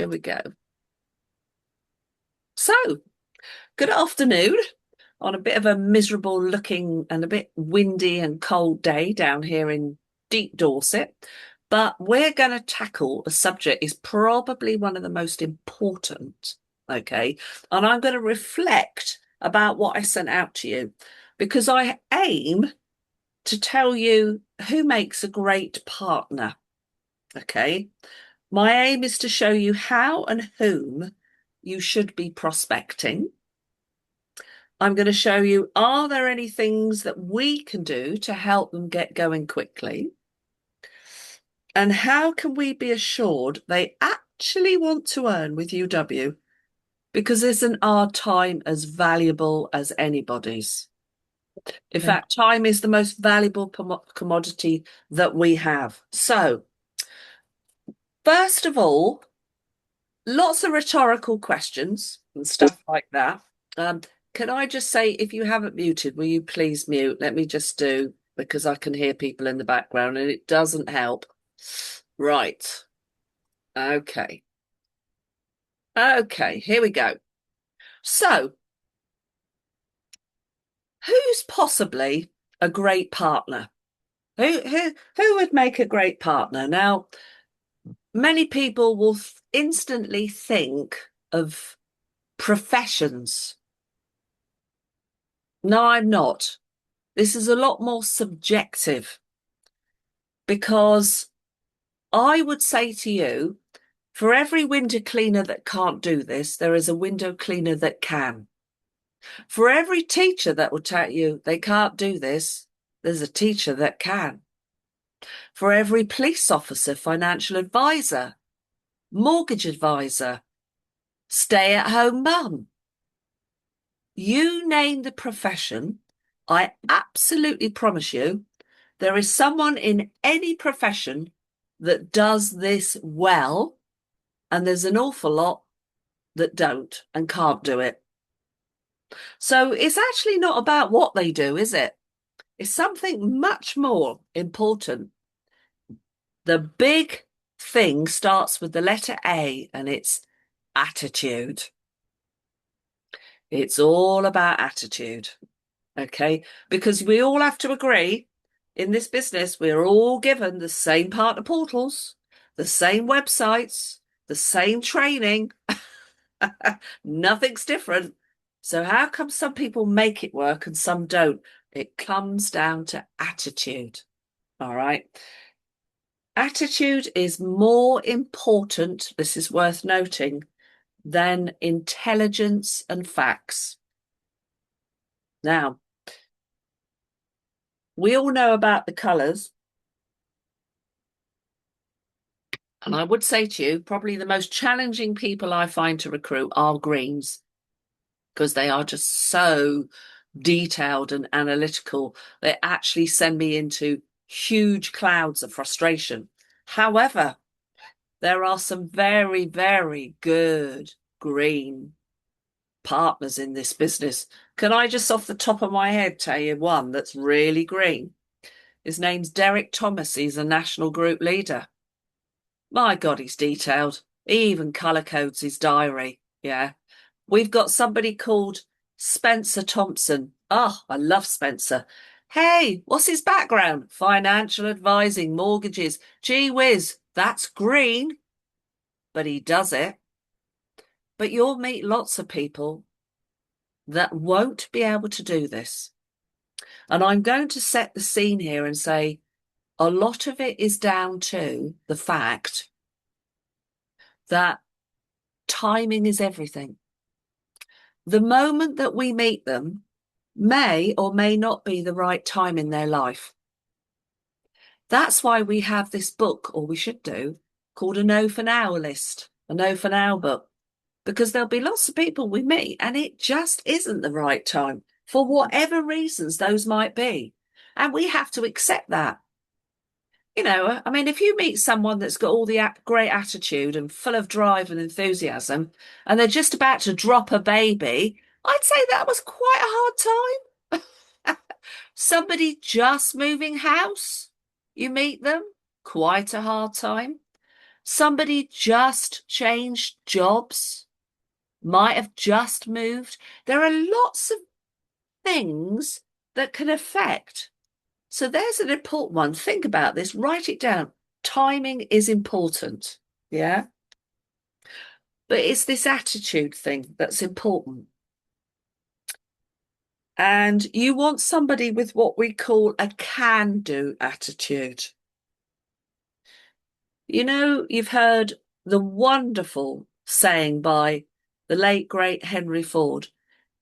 here we go. So, good afternoon on a bit of a miserable looking and a bit windy and cold day down here in deep Dorset. But we're going to tackle a subject is probably one of the most important, okay? And I'm going to reflect about what I sent out to you because I aim to tell you who makes a great partner, okay? My aim is to show you how and whom you should be prospecting. I'm going to show you, are there any things that we can do to help them get going quickly? And how can we be assured they actually want to earn with UW? Because isn't our time as valuable as anybody's? In fact, time is the most valuable commodity that we have. So, first of all, lots of rhetorical questions and stuff like that. Can I just say, if you haven't muted, will you please mute? Let me just do, because I can hear people in the background and it doesn't help. Right. Okay. Okay, here we go. So, who's possibly a great partner? Who would make a great partner? Now, many people will instantly think of professions. No, I'm not. This is a lot more subjective because I would say to you, for every window cleaner that can't do this, there is a window cleaner that can. For every teacher that will tell you they can't do this, there's a teacher that can. For every police officer, financial advisor, mortgage advisor, stay-at-home mum, you name the profession, I absolutely promise you, there is someone in any profession that does this well, and there's an awful lot that don't and can't do it. So it's actually not about what they do, is it? It's something much more important. The big thing starts with the letter A, and it's attitude. It's all about attitude, okay? Because we all have to agree in this business, we're all given the same partner portals, the same websites, the same training. Nothing's different. So how come some people make it work and some don't? It comes down to attitude. All right. Attitude is more important, this is worth noting, than intelligence and facts. Now, we all know about the colours. And I would say to you, probably the most challenging people I find to recruit are greens because they are just so detailed and analytical. They actually send me into huge clouds of frustration. However, there are some very, very good green partners in this business. Can I just off the top of my head tell you one that's really green? His name's Derek Thomas. He's a national group leader. My God, he's detailed. He even colour codes his diary. Yeah. We've got somebody called Spencer Thompson. Oh, I love Spencer. Hey, what's his background? Financial advising, mortgages. Gee whiz, that's green. But he does it. But you'll meet lots of people that won't be able to do this. And I'm going to set the scene here and say a lot of it is down to the fact that timing is everything. The moment that we meet them may or may not be the right time in their life. That's why we have this book, or we should do, called a No for Now list, a No for Now book, because there'll be lots of people we meet and it just isn't the right time for whatever reasons those might be. And we have to accept that. You know, I mean, if you meet someone that's got all the great attitude and full of drive and enthusiasm, and they're just about to drop a baby, I'd say that was quite a hard time. Somebody just moving house, you meet them, quite a hard time. Somebody just changed jobs, might have just moved. There are lots of things that can affect. So there's an important one. Think about this, write it down. Timing is important. Yeah. But it's this attitude thing that's important. And you want somebody with what we call a can-do attitude. You know, you've heard the wonderful saying by the late, great Henry Ford,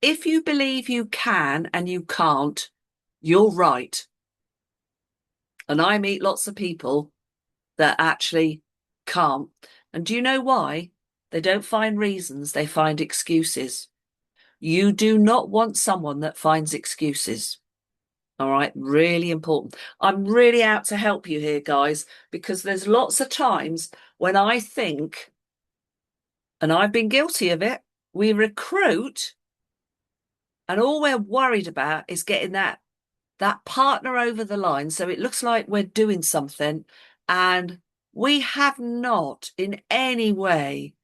if you believe you can and you can't, you're right. And I meet lots of people that actually can't. And do you know why? They don't find reasons, they find excuses. You do not want someone that finds excuses. All right, really important. I'm really out to help you here, guys, because there's lots of times when I think, and I've been guilty of it, we recruit and all we're worried about is getting that partner over the line so it looks like we're doing something, and we have not in any way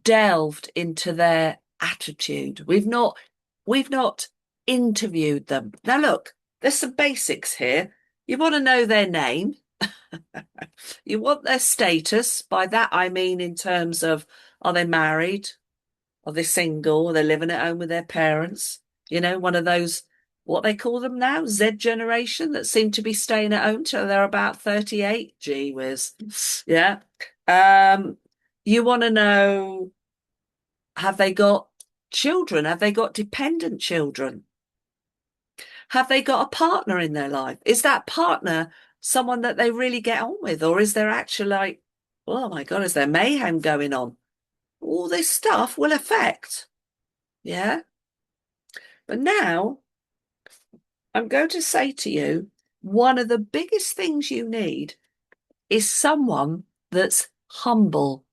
delved into their attitude. We've not interviewed them. Now look, there's some basics here. You want to know their name. You want their status. By that I mean in terms of, are they married? Are they single? Are they living at home with their parents? You know, one of those, what they call them now, Z generation, that seem to be staying at home till they're about 38. Gee whiz. Yeah. You want to know, have they got children? Have they got dependent children? Have they got a partner in their life? Is that partner someone that they really get on with? Or is there actually like, oh my God, is there mayhem going on? All this stuff will affect. Yeah. But now I'm going to say to you, one of the biggest things you need is someone that's humble,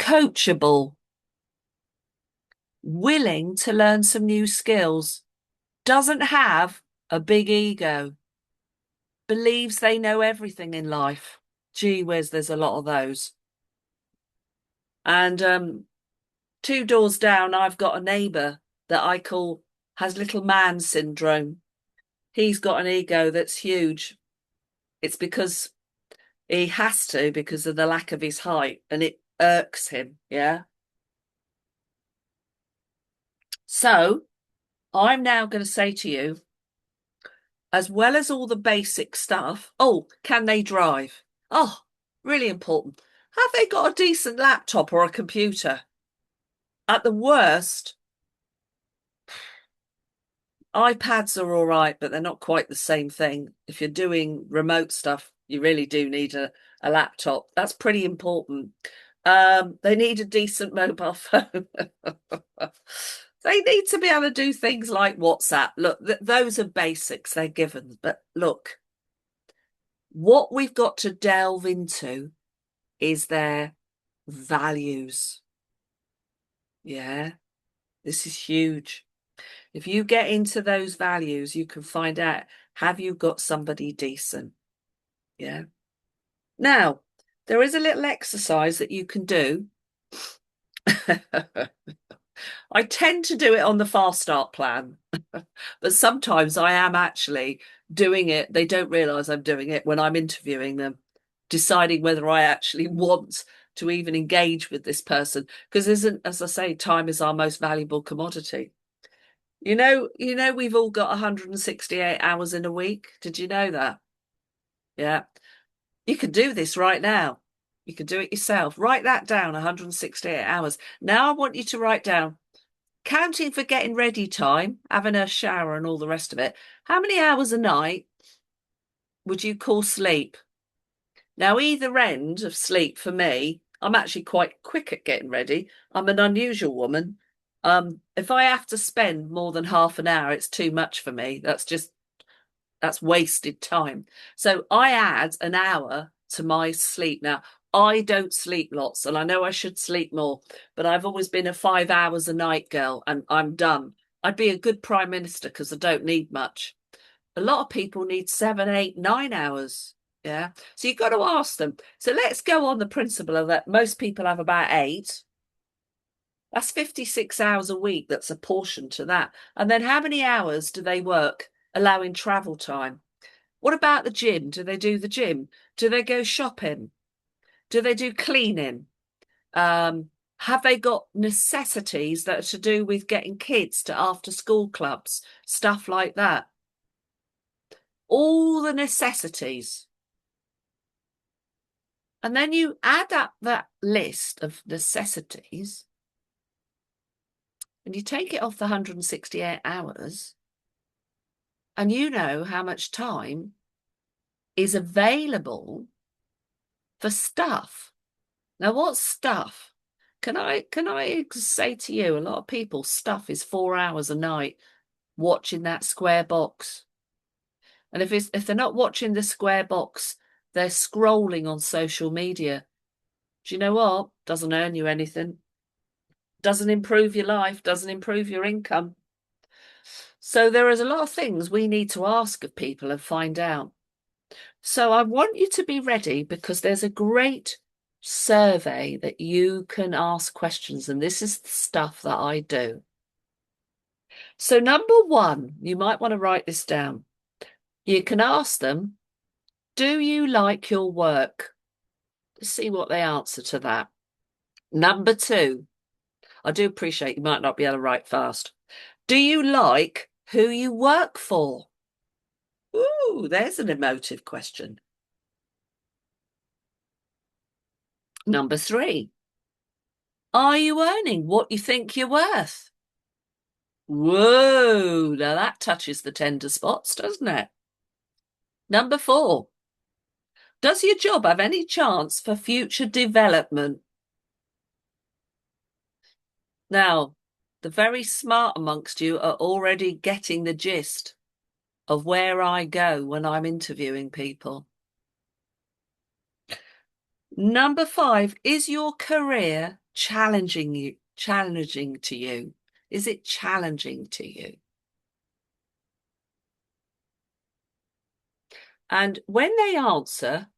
coachable, willing to learn some new skills, doesn't have a big ego, believes they know everything in life. Gee whiz, there's a lot of those. And two doors down, I've got a neighbour that I call has little man syndrome. He's got an ego that's huge. It's because he has to, because of the lack of his height, and it irks him. Yeah. So I'm now going to say to you, as well as all the basic stuff, oh, can they drive? Oh, really important. Have they got a decent laptop or a computer? At the worst, iPads are all right, but they're not quite the same thing. If you're doing remote stuff, you really do need a laptop. That's pretty important. They need a decent mobile phone. They need to be able to do things like WhatsApp. Look, those are basics, they're given. But look, what we've got to delve into is their values. Yeah, this is huge. If you get into those values, you can find out, have you got somebody decent? Yeah. Now, there is a little exercise that you can do. I tend to do it on the fast start plan, but sometimes I am actually doing it. They don't realize I'm doing it when I'm interviewing them, deciding whether I actually want to even engage with this person. Because isn't, as I say, time is our most valuable commodity. We've all got 168 hours in a week. Did you know that? Yeah. You can do this right now. You can do it yourself. Write that down, 168 hours. Now I want you to write down, counting for getting ready time, having a shower and all the rest of it. How many hours a night would you call sleep? Now, either end of sleep for me, I'm actually quite quick at getting ready. I'm an unusual woman. If I have to spend more than half an hour, it's too much for me. That's wasted time. So I add an hour to my sleep. Now, I don't sleep lots, and I know I should sleep more, but I've always been a 5 hours a night girl, and I'm done. I'd be a good prime minister because I don't need much. A lot of people need 7, 8, 9 hours. Yeah. So you've got to ask them. So let's go on the principle of that most people have about 8. That's 56 hours a week. That's a portion to that. And then how many hours do they work, allowing travel time? What about the gym? Do they do the gym? Do they go shopping? Do they do cleaning? Have they got necessities that are to do with getting kids to after school clubs, stuff like that? All the necessities. And then you add up that list of necessities and you take it off the 168 hours and you know how much time is available for stuff. Now, what's stuff? Can I say to you, a lot of people, stuff is 4 hours a night watching that square box. And if they're not watching the square box, they're scrolling on social media. Do you know what? Doesn't earn you anything. Doesn't improve your life, doesn't improve your income. So there is a lot of things we need to ask of people and find out. So I want you to be ready because there's a great survey that you can ask questions, and this is the stuff that I do. So number 1, you might want to write this down. You can ask them, do you like your work? See what they answer to that. Number 2, I do appreciate you might not be able to write fast. Do you like who you work for? Ooh, there's an emotive question. Number 3, are you earning what you think you're worth? Whoa, now that touches the tender spots, doesn't it? Number 4, does your job have any chance for future development? Now, the very smart amongst you are already getting the gist of where I go when I'm interviewing people. Number 5, is your career challenging to you? Is it challenging to you? And when they answer,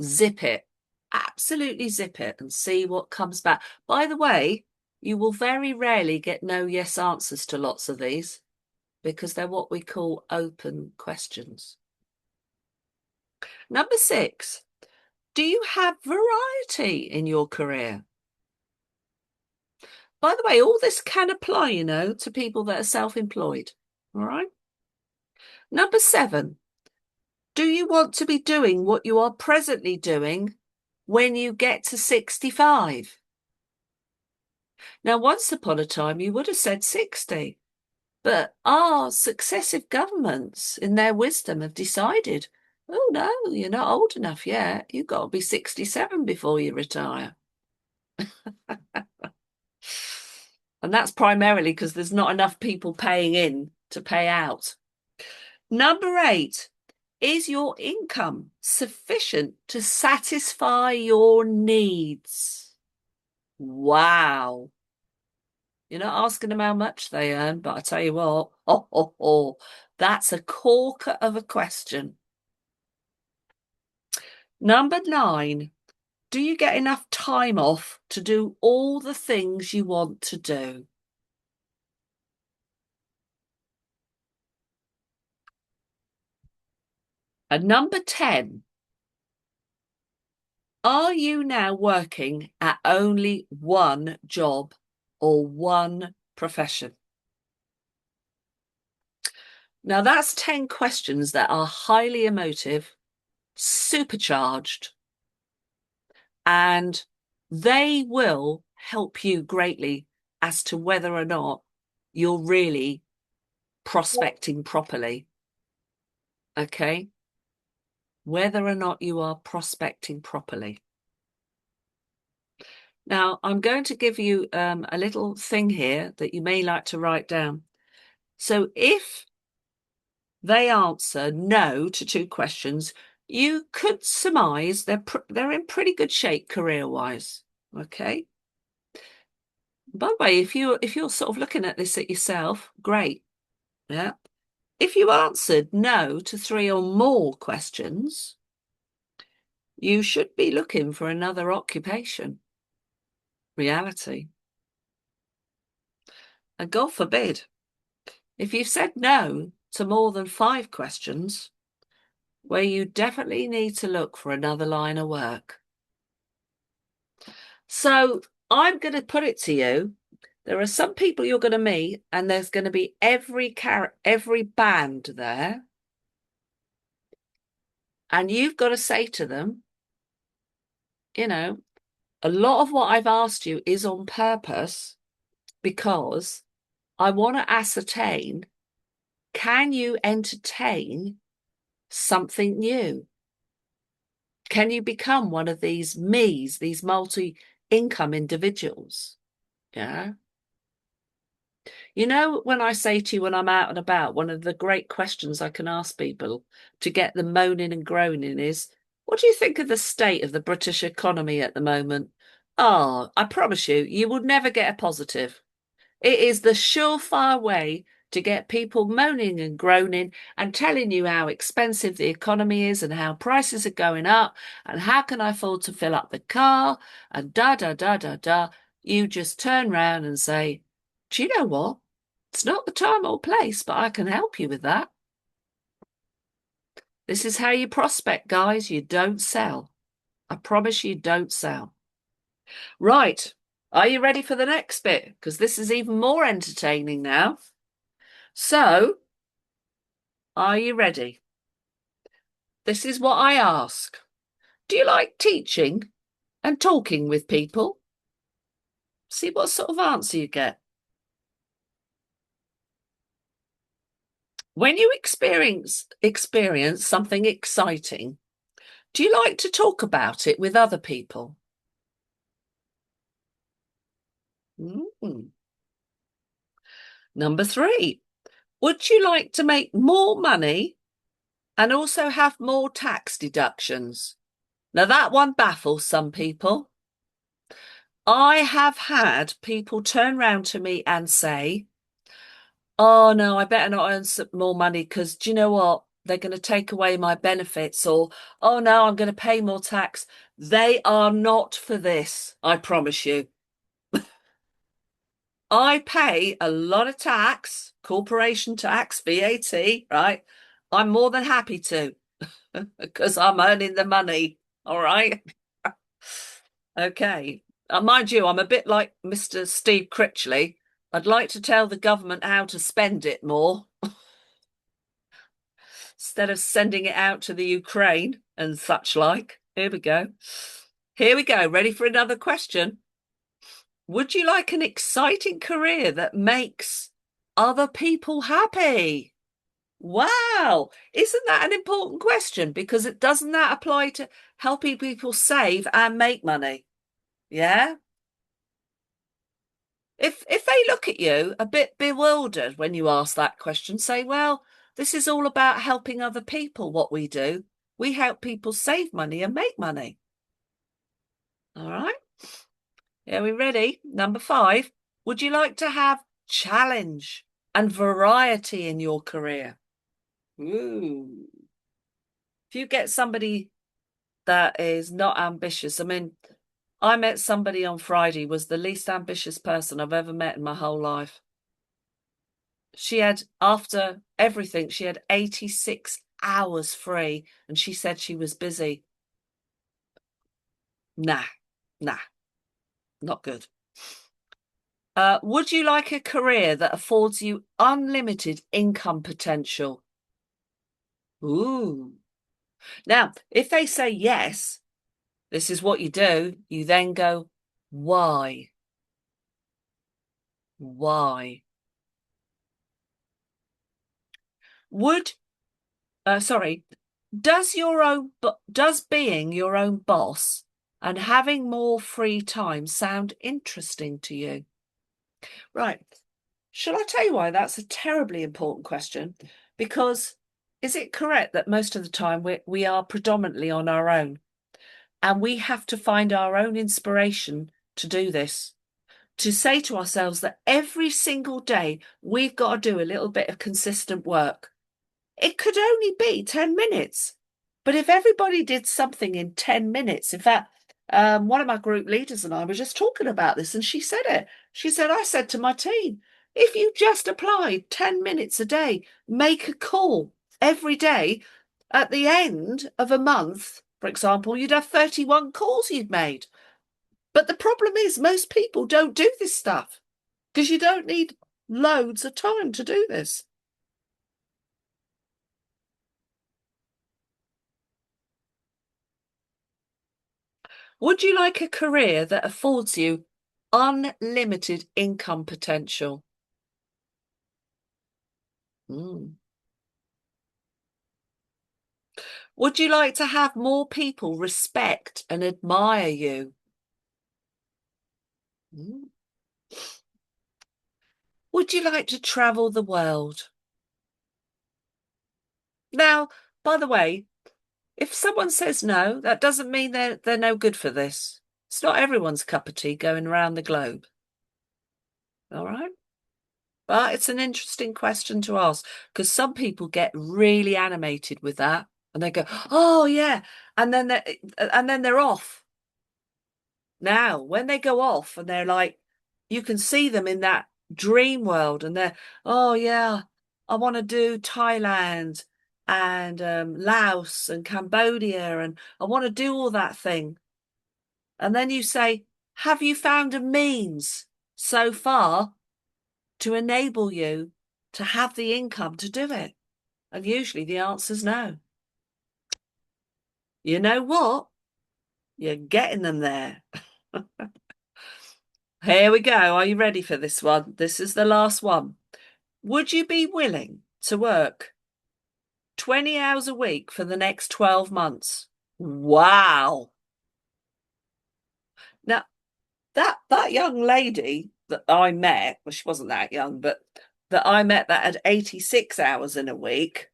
zip it. Absolutely zip it and see what comes back. By the way, you will very rarely get no yes answers to lots of these because they're what we call open questions. Number 6, do you have variety in your career? By the way, all this can apply, to people that are self-employed. All right. Number 7, do you want to be doing what you are presently doing when you get to 65? Now, once upon a time, you would have said 60, but our successive governments, in their wisdom, have decided, oh, no, you're not old enough yet. You've got to be 67 before you retire. And that's primarily because there's not enough people paying in to pay out. Number 8, is your income sufficient to satisfy your needs? Wow. You're not asking them how much they earn, but I tell you what, that's a corker of a question. Number 9, do you get enough time off to do all the things you want to do? And number 10, are you now working at only one job or one profession? Now that's 10 questions that are highly emotive, supercharged, and they will help you greatly as to whether or not you're really prospecting properly. Okay? Whether or not you are prospecting properly. Now, I'm going to give you a little thing here that you may like to write down. So if they answer no to 2 questions, you could surmise they're in pretty good shape career-wise. Okay. By the way, if you're sort of looking at this at yourself, great. Yeah. If you answered no to 3 or more questions, You should be looking for another occupation. Reality. And God forbid, if you've said no to more than 5 questions, where you definitely need to look for another line of work. So I'm going to put it to you. There are some people you're going to meet, and there's going to be every band there. And you've got to say to them, you know, a lot of what I've asked you is on purpose because I want to ascertain, can you entertain something new? Can you become one of these me's, these multi-income individuals? Yeah. You know, when I say to you when I'm out and about, one of the great questions I can ask people to get them moaning and groaning is, what do you think of the state of the British economy at the moment? Oh, I promise you, you will never get a positive. It is the surefire way to get people moaning and groaning and telling you how expensive the economy is and how prices are going up and how can I afford to fill up the car and da da da da da. You just turn round and say, do you know what? It's not the time or place, but I can help you with that. This is how you prospect, guys. You don't sell. I promise you don't sell. Right. Are you ready for the next bit? Because this is even more entertaining now. So, are you ready? This is what I ask. Do you like teaching and talking with people? See what sort of answer you get. When you experience something exciting, do you like to talk about it with other people? Number 3, would you like to make more money and also have more tax deductions? Now, that one baffles some people. I have had people turn round to me and say, oh, no, I better not earn some more money because do you know what? They're going to take away my benefits, or, oh, no, I'm going to pay more tax. They are not for this, I promise you. I pay a lot of tax, corporation tax, VAT, right? I'm more than happy to because I'm earning the money. All right. Okay. Mind you, I'm a bit like Mr. Steve Critchley. I'd like to tell the government how to spend it more instead of sending it out to the Ukraine and such like. Here we go. Here we go. Ready for another question? Would you like an exciting career that makes other people happy? Wow. Isn't that an important question? Because it doesn't that apply to helping people save and make money? Yeah. If they look at you a bit bewildered when you ask that question, say, well, this is all about helping other people, what we do. We help people save money and make money. All right. Are we ready? Number 5. Would you like to have challenge and variety in your career? Ooh. If you get somebody that is not ambitious, I mean, I met somebody on Friday, was the least ambitious person I've ever met in my whole life. She had, after everything, she had 86 hours free and she said she was busy. Nah, not good. Would you like a career that affords you unlimited income potential? Ooh. Now, if they say yes, this is what you do. You then go, why? Why? Sorry, does being your own boss and having more free time sound interesting to you? Right. Shall I tell you why that's a terribly important question? Because is it correct that most of the time we are predominantly on our own and we have to find our own inspiration to do this? To say to ourselves that every single day we've got to do a little bit of consistent work. It could only be 10 minutes. But if everybody did something in 10 minutes, in fact, one of my group leaders and I were just talking about this, and she said it. She said, I said to my team, if you just applied 10 minutes a day, make a call every day, at the end of a month, for example, you'd have 31 calls you'd made. But the problem is, most people don't do this stuff because you don't need loads of time to do this. Would you like a career that affords you unlimited income potential? Mm. Would you like to have more people respect and admire you? Mm. Would you like to travel the world? Now, by the way, if someone says no, that doesn't mean they're no good for this. It's not everyone's cup of tea going around the globe. All right? But it's an interesting question to ask because some people get really animated with that and they go, "Oh yeah," and then they're off. Now, when they go off and they're like, you can see them in that dream world, and they're, "Oh yeah, I want to do Thailand and Laos and Cambodia, and I want to do all that thing." And then you say, "Have you found a means so far to enable you to have the income to do it?" And usually the answer's no. You know what? You're getting them there. Here we go. Are you ready for this one? This is the last one. Would you be willing to work 20 hours a week for the next 12 months? Wow. Now, that young lady that I met, well, she wasn't that young, but that I met that had 86 hours in a week,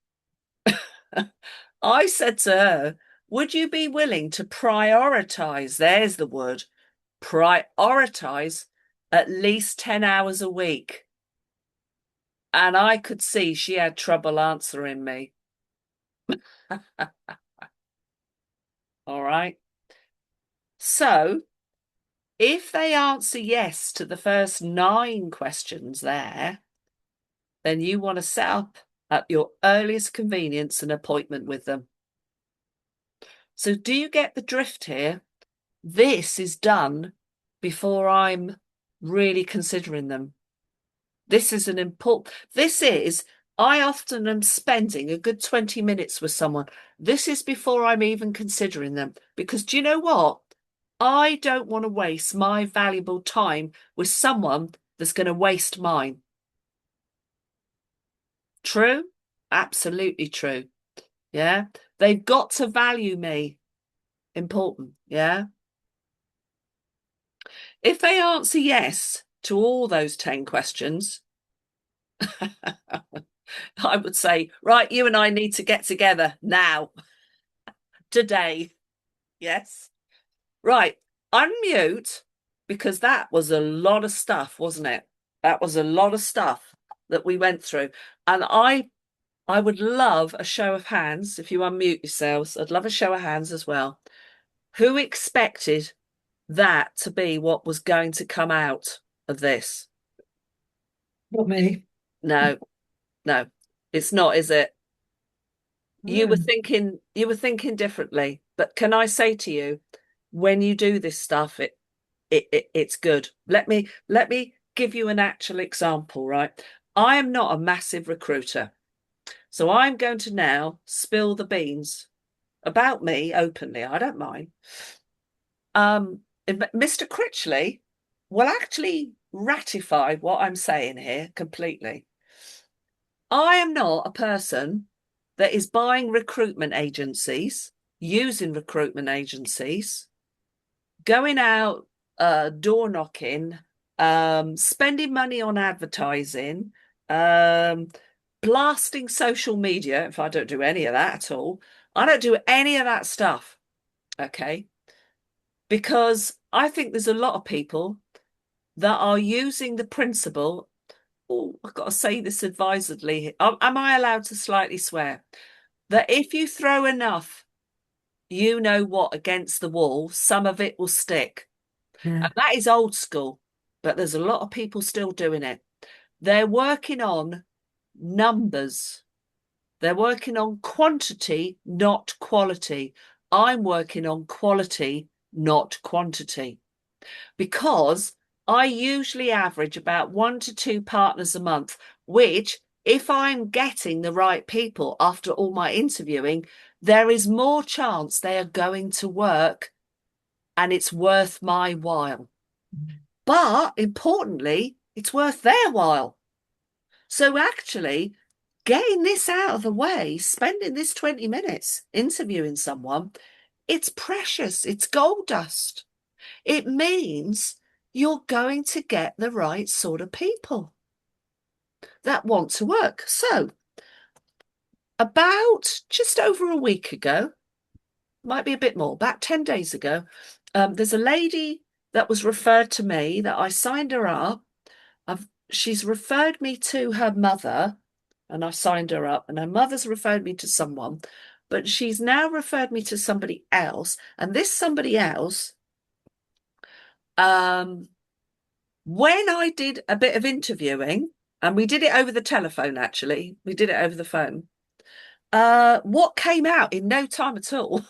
I said to her, would you be willing to prioritize? There's the word, prioritize at least 10 hours a week. And I could see she had trouble answering me. All right. So if they answer yes to the first 9 questions there, then you want to set up at your earliest convenience an appointment with them. So do you get the drift here? This is done before I'm really considering them. This is I often am spending a good 20 minutes with someone. This is before I'm even considering them. Because do you know what? I don't want to waste my valuable time with someone that's going to waste mine. True? Absolutely true. Yeah. They've got to value me. Important. Yeah. If they answer yes to all those 10 questions, I would say, right, you and I need to get together now, today. Yes. Right. Unmute, because that was a lot of stuff, wasn't it? That was a lot of stuff that we went through. And I would love a show of hands if you unmute yourselves. I'd love a show of hands as well. Who expected that to be what was going to come out of this? Not me. No, no, it's not, is it? No. You were thinking differently. But can I say to you, when you do this stuff, it's good. Let me give you an actual example, right? I am not a massive recruiter. So I'm going to now spill the beans about me openly. I don't mind. Mr. Critchley will actually ratify what I'm saying here completely. I am not a person that is buying recruitment agencies, using recruitment agencies, going out door knocking, spending money on advertising, um, blasting social media. If I don't do any of that at all, I don't do any of that stuff. Okay. Because I think there's a lot of people that are using the principle. Oh, I've got to say this advisedly. Am I allowed to slightly swear? That if you throw enough you know what, against the wall, some of it will stick. Yeah. And that is old school, but there's a lot of people still doing it. They're working on numbers. They're working on quantity, not quality. I'm working on quality, not quantity, because I usually average about 1 to 2 partners a month, which, if I'm getting the right people after all my interviewing, there is more chance they are going to work and it's worth my while. But importantly, it's worth their while. So actually, getting this out of the way, spending this 20 minutes interviewing someone, it's precious. It's gold dust. It means you're going to get the right sort of people that want to work. So, about just over a week ago, might be a bit more, about 10 days ago, there's a lady that was referred to me that I signed her up. She's referred me to her mother, and I signed her up, and her mother's referred me to someone, but she's now referred me to somebody else. And this somebody else, um, when I did a bit of interviewing, and we did it over the telephone, actually, we did it over the phone. What came out in no time at all?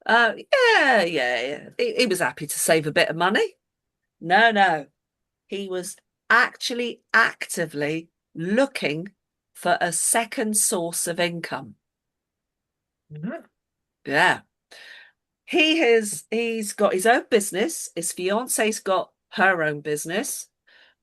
Yeah. He was happy to save a bit of money. No. He was actually actively looking for a second source of income. Mhm. Yeah. He's got his own business. His fiance's got her own business.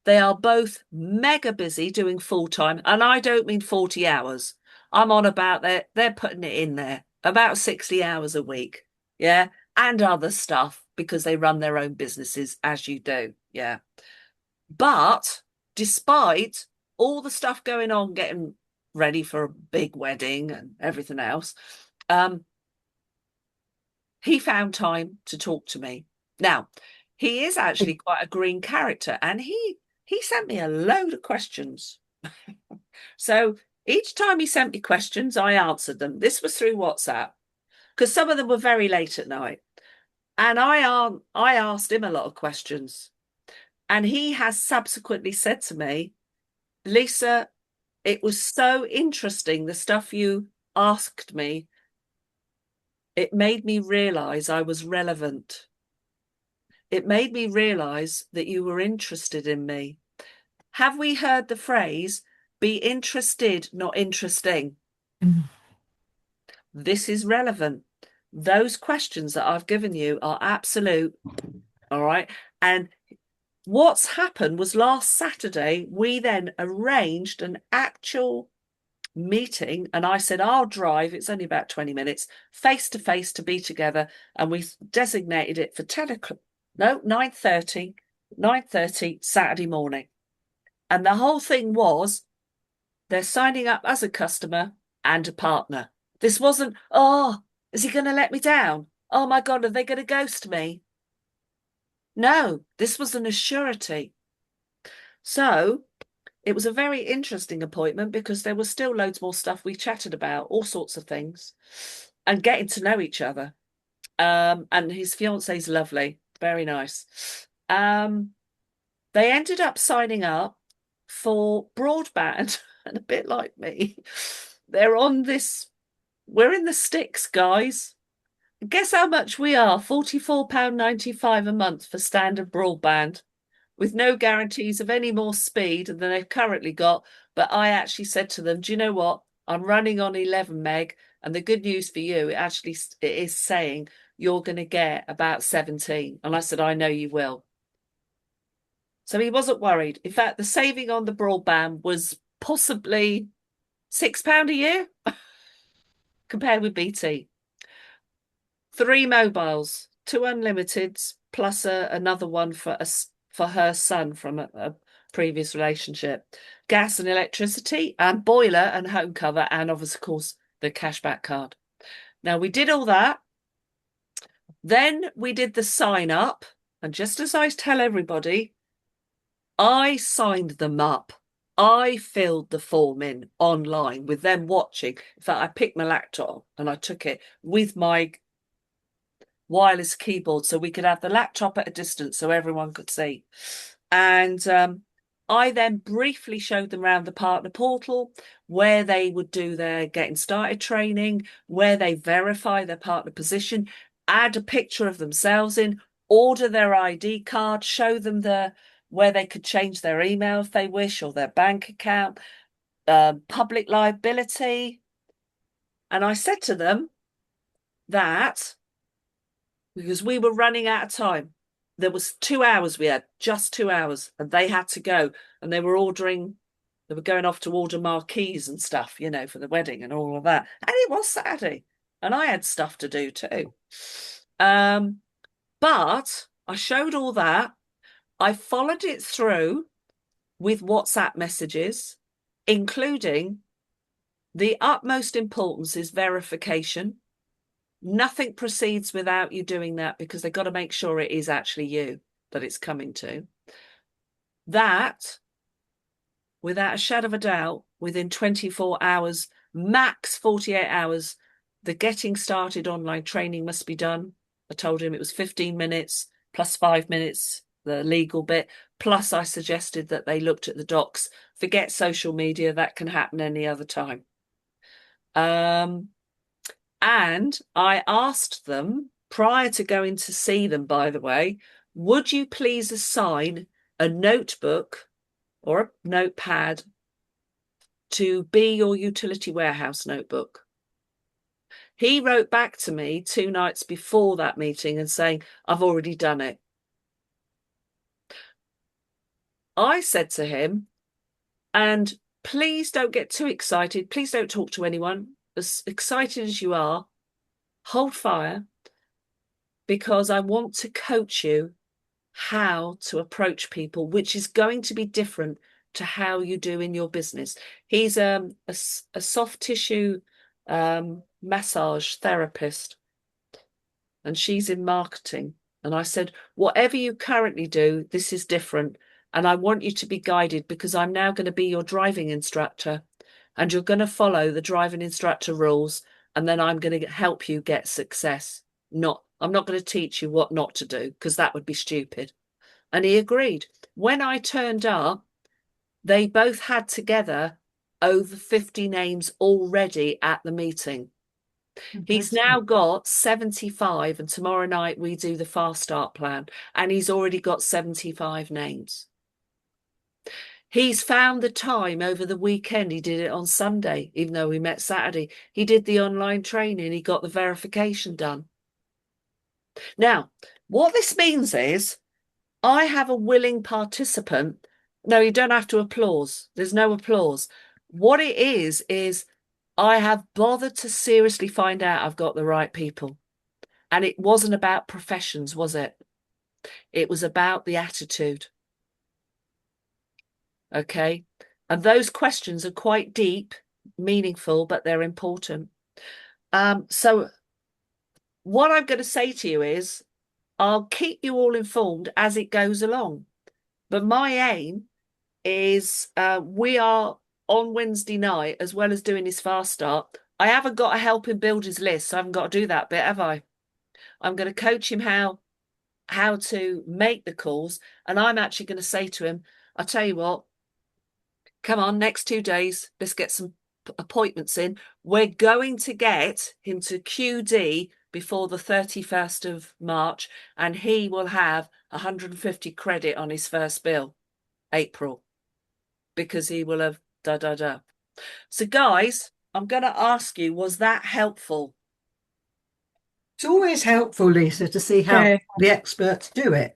They are both mega busy doing full time. And I don't mean 40 hours. I'm on about they're putting it in there, about 60 hours a week. Yeah. And other stuff because they run their own businesses as you do. Yeah. But despite all the stuff going on, getting ready for a big wedding and everything else, um, he found time to talk to me. Now, he is actually quite a green character, and he sent me a load of questions. So each time he sent me questions, I answered them. This was through WhatsApp because some of them were very late at night, and I asked him a lot of questions, and he has subsequently said to me, Lisa, it was so interesting, the stuff you asked me. It made me realize I was relevant. It made me realize that you were interested in me. Have we heard the phrase, be interested, not interesting? Mm. This is relevant. Those questions that I've given you are absolute. All right. And what's happened was last Saturday, we then arranged an actual meeting, and I said, I'll drive. It's only about 20 minutes, face to face, to be together. And we designated it for 10 o'clock. No, 9:30 Saturday morning. And the whole thing was they're signing up as a customer and a partner. This wasn't, oh, is he going to let me down? Oh my God, are they going to ghost me? No, this was an assurity. So it was a very interesting appointment because there was still loads more stuff we chatted about, all sorts of things, and getting to know each other. And his fiance's lovely, very nice. They ended up signing up for broadband, and a bit like me, they're on this. We're in the sticks, guys. Guess how much we are? £44.95 a month for standard broadband, with no guarantees of any more speed than they've currently got. But I actually said to them, do you know what? I'm running on 11 meg. And the good news for you, it is saying you're going to get about 17. And I said, I know you will. So he wasn't worried. In fact, the saving on the broadband was possibly £6 a year compared with BT. 3 mobiles, 2 unlimiteds, plus another one for her son from a previous relationship. Gas and electricity, and boiler and home cover, and of course the cashback card. Now we did all that. Then we did the sign up, and just as I tell everybody, I signed them up. I filled the form in online with them watching. In fact, I picked my laptop and I took it with my wireless keyboard so we could have the laptop at a distance so everyone could see. And I then briefly showed them around the partner portal where they would do their getting started training, where they verify their partner position, add a picture of themselves in, order their ID card, show them where they could change their email if they wish or their bank account, public liability. And I said to them that because we were running out of time. There was 2 hours we had, just 2 hours, and they had to go. And they were going off to order marquees and stuff, for the wedding and all of that. And it was Saturday. And I had stuff to do too. Um, but I showed all that. I followed it through with WhatsApp messages, including the utmost importance is verification. Nothing proceeds without you doing that because they've got to make sure it is actually you that it's coming to. That, without a shadow of a doubt, within 24 hours, max 48 hours, the getting started online training must be done. I told him it was 15 minutes plus 5 minutes, the legal bit. Plus, I suggested that they looked at the docs. Forget social media, that can happen any other time. And I asked them prior to going to see them, by the way, would you please assign a notebook or a notepad to be your utility warehouse notebook? He wrote back to me 2 nights before that meeting and saying, I've already done it. I said to him, and please don't get too excited. Please don't talk to anyone. As excited as you are, hold fire, because I want to coach you how to approach people, which is going to be different to how you do in your business. He's a soft tissue massage therapist, and she's in marketing. And I said, whatever you currently do, this is different. And I want you to be guided because I'm now going to be your driving instructor and you're going to follow the driving instructor rules. And then I'm going to help you get success. I'm not going to teach you what not to do because that would be stupid. And he agreed. When I turned up, they both had together over 50 names already at the meeting. He's now got 75, and tomorrow night we do the fast start plan, and he's already got 75 names. He's found the time over the weekend. He did it on Sunday, even though we met Saturday. He did the online training. He got the verification done. Now, what this means is I have a willing participant. No, you don't have to applause. There's no applause. What it is I have bothered to seriously find out I've got the right people. And it wasn't about professions, was it? It was about the attitude. Okay. And those questions are quite deep, meaningful, but they're important. So what I'm going to say to you is I'll keep you all informed as it goes along. But my aim is we are on Wednesday night, as well as doing his fast start. I haven't got to help him build his list, so I haven't got to do that bit, have I? I'm going to coach him how to make the calls, and I'm actually going to say to him, I'll tell you what, come on, next 2 days, let's get some appointments in. We're going to get him to QD before the 31st of March, and he will have 150 credit on his first bill, April, because he will have da da da. So, guys, I'm going to ask you, was that helpful? It's always helpful, Lisa, to see how Yeah. the experts do it.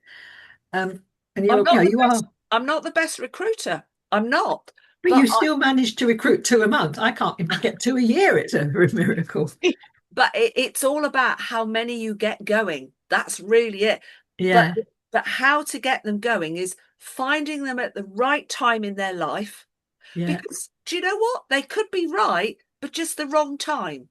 And I'm not the you best, are, I'm not the best recruiter. I'm not. but But you still managed to recruit 2 a month. I can't even get 2 a year. It's a miracle. it's all about how many you get going. That's really it. But Yeah, but how to get them going is finding them at the right time in their life. yeah. Because do you know what? They could be right, but just the wrong time.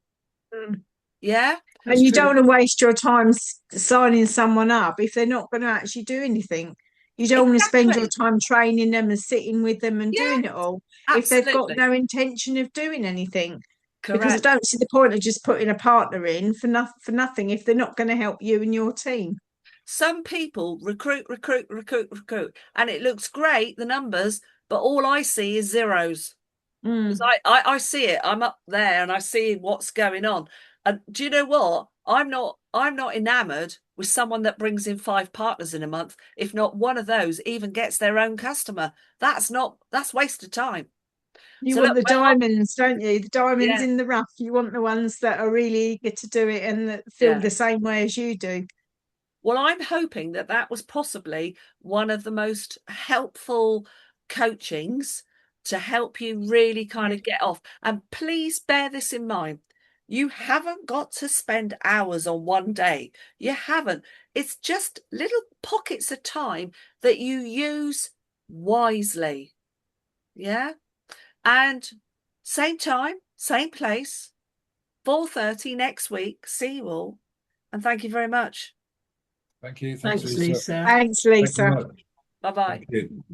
Mm. Yeah. That's And you true. don't want to waste your time signing someone up if they're not going to actually do anything. You don't want to spend your Exactly. time training them and sitting with them and Yeah, doing it all if they've got absolutely. no intention of doing anything. because I Correct. don't see the point of just putting a partner in for nothing if they're not going to help you and your team. Some people recruit, and it looks great, the numbers, but all I see is zeros. Because Mm. I see it. I'm up there and I see what's going on. And do you know what? I'm not enamored with someone that brings in 5 partners in a month, if not one of those even gets their own customer. That's wasted time. You So want look, the diamonds, don't you? The diamonds yeah, in the rough. You want the ones that are really eager to do it and that feel yeah. the same way as you do. Well, I'm hoping that that was possibly one of the most helpful coachings to help you really kind Yeah. of get off. And please bear this in mind. You haven't got to spend hours on one day. You haven't. It's just little pockets of time that you use wisely. Yeah. And same time, same place, 4:30 next week. See you all. And thank you very much. Thank you. Thanks, Thanks, Lisa. Lisa. Thanks, Thank you Lisa. much. Bye bye. Thank you.